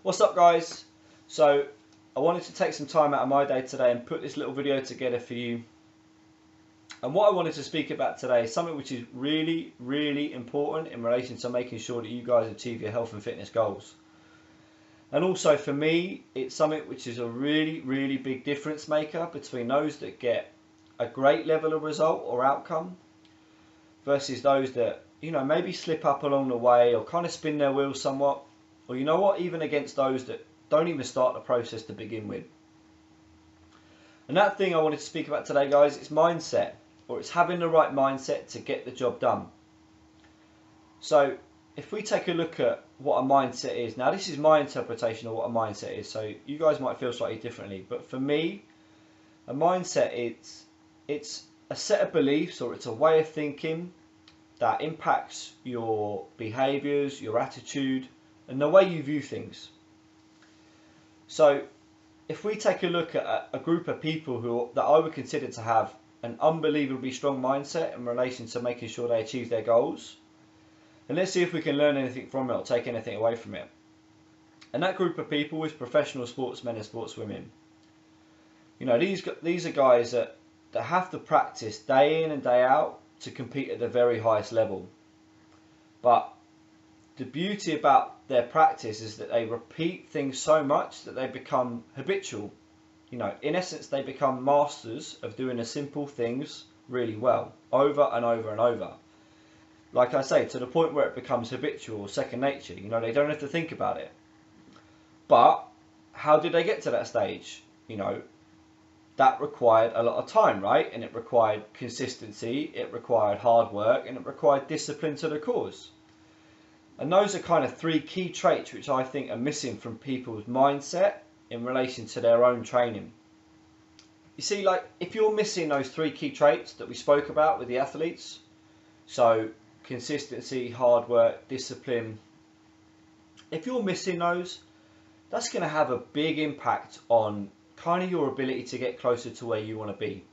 What's up, guys? So I wanted to take some time out of my day today and put this little video together for you. And what I wanted to speak about today is something which is really, really important in relation to making sure that you guys achieve your health and fitness goals. And also for me, it's something which is a really, really big difference maker between those that get a great level of result or outcome versus those that, maybe slip up along the way or kind of spin their wheels somewhat. Or even against those that don't even start the process to begin with. And that thing I wanted to speak about today, guys, it's mindset, or it's having the right mindset to get the job done. So if we take a look at what a mindset is, now this is my interpretation of what a mindset is, so you guys might feel slightly differently, but for me, a mindset, it's a set of beliefs, or it's a way of thinking that impacts your behaviours, your attitude, and the way you view things. So if we take a look at a group of people that I would consider to have an unbelievably strong mindset in relation to making sure they achieve their goals, and let's see if we can learn anything from it or take anything away from it. And that group of people is professional sportsmen and sportswomen. These are guys that have to practice day in and day out to compete at the very highest level. But the beauty about their practice is that they repeat things so much that they become habitual. In essence, they become masters of doing the simple things really well, over and over and over. Like I say, to the point where it becomes habitual or second nature. They don't have to think about it. But how did they get to that stage? That required a lot of time, right? And it required consistency, it required hard work, and it required discipline to the cause. And those are kind of three key traits which I think are missing from people's mindset in relation to their own training. You see, like, if you're missing those three key traits that we spoke about with the athletes, so consistency, hard work, discipline, if you're missing those, that's going to have a big impact on kind of your ability to get closer to where you want to be.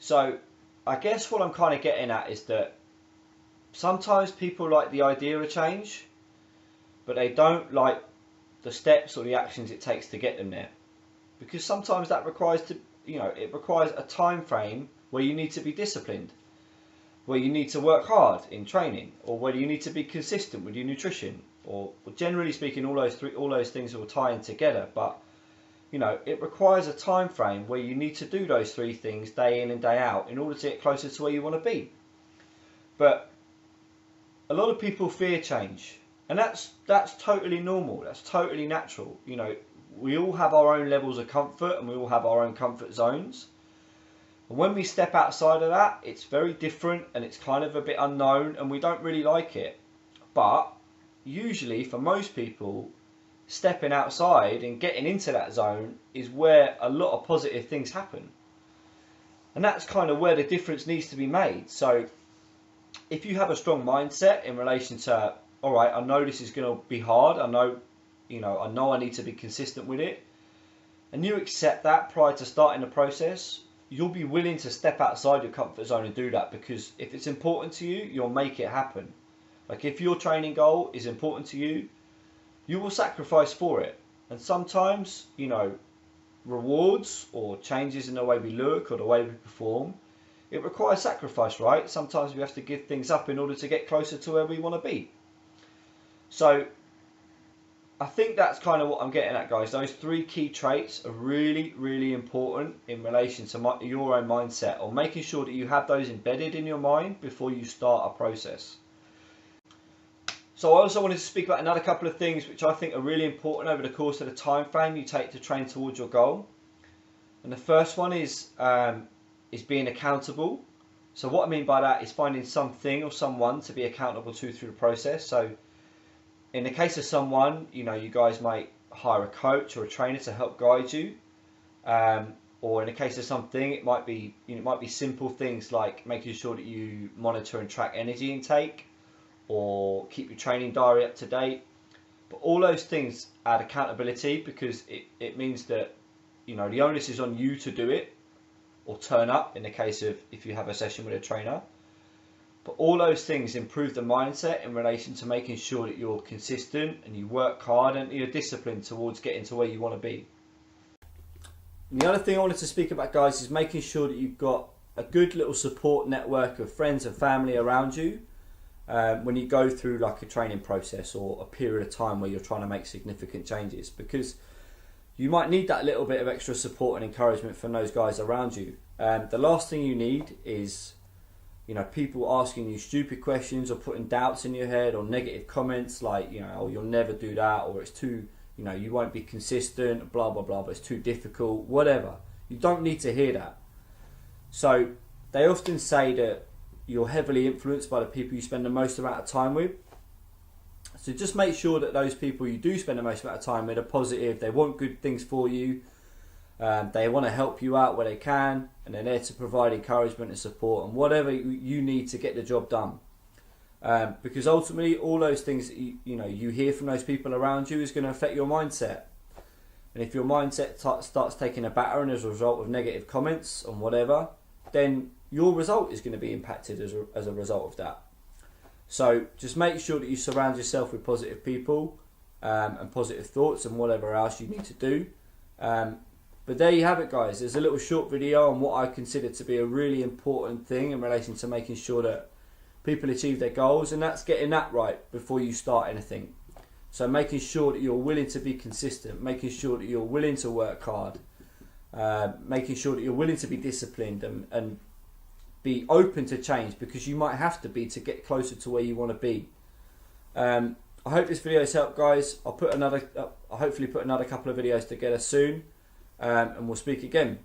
So I guess what I'm kind of getting at is that sometimes people like the idea of change, but they don't like the steps or the actions it takes to get them there. Because sometimes that requires it requires a time frame where you need to be disciplined, where you need to work hard in training, or where you need to be consistent with your nutrition, or generally speaking, all those things will tie in together. But it requires a time frame where you need to do those three things day in and day out in order to get closer to where you want to be. But a lot of people fear change, and that's totally normal. That's totally natural. We all have our own levels of comfort, and we all have our own comfort zones. And when we step outside of that, it's very different, and it's kind of a bit unknown, and we don't really like it. But usually, for most people, stepping outside and getting into that zone is where a lot of positive things happen. And that's kind of where the difference needs to be made. So if you have a strong mindset in relation to, all right, I know this is going to be hard, I know I need to be consistent with it, and you accept that prior to starting the process, you'll be willing to step outside your comfort zone and do that, because if it's important to you, you'll make it happen. Like, if your training goal is important to you, you will sacrifice for it. And sometimes, rewards or changes in the way we look or the way we perform, it requires sacrifice, right? Sometimes we have to give things up in order to get closer to where we want to be. So I think that's kind of what I'm getting at, guys. Those three key traits are really, really important in relation to your own mindset, or making sure that you have those embedded in your mind before you start a process. So I also wanted to speak about another couple of things which I think are really important over the course of the time frame you take to train towards your goal. And the first one is being accountable. So what I mean by that is finding something or someone to be accountable to through the process. So in the case of someone, you guys might hire a coach or a trainer to help guide you. Or in the case of something, it might be simple things like making sure that you monitor and track energy intake, or keep your training diary up to date. But all those things add accountability, because it means that the onus is on you to do it, or turn up in the case of if you have a session with a trainer. But all those things improve the mindset in relation to making sure that you're consistent and you work hard and you're disciplined towards getting to where you want to be. And the other thing I wanted to speak about, guys, is making sure that you've got a good little support network of friends and family around you when you go through like a training process or a period of time where you're trying to make significant changes, because you might need that little bit of extra support and encouragement from those guys around you. The last thing you need is, you know, people asking you stupid questions or putting doubts in your head or negative comments like, you know, oh, you'll never do that, or it's too, you know, you won't be consistent, blah, blah, blah, but it's too difficult, whatever. You don't need to hear that. So they often say that you're heavily influenced by the people you spend the most amount of time with. So just make sure that those people you do spend the most amount of time with are positive, they want good things for you, they want to help you out where they can, and they're there to provide encouragement and support and whatever you need to get the job done. Because ultimately all those things that you hear from those people around you is going to affect your mindset. And if your mindset starts taking a battering as a result of negative comments on whatever, then your result is going to be impacted as a result of that. So just make sure that you surround yourself with positive people and positive thoughts and whatever else you need to do. But there you have it, guys. There's a little short video on what I consider to be a really important thing in relation to making sure that people achieve their goals, and that's getting that right before you start anything. So making sure that you're willing to be consistent, making sure that you're willing to work hard, making sure that you're willing to be disciplined and be open to change, because you might have to be to get closer to where you want to be. I hope this video has helped, guys. I'll hopefully put another couple of videos together soon, and we'll speak again.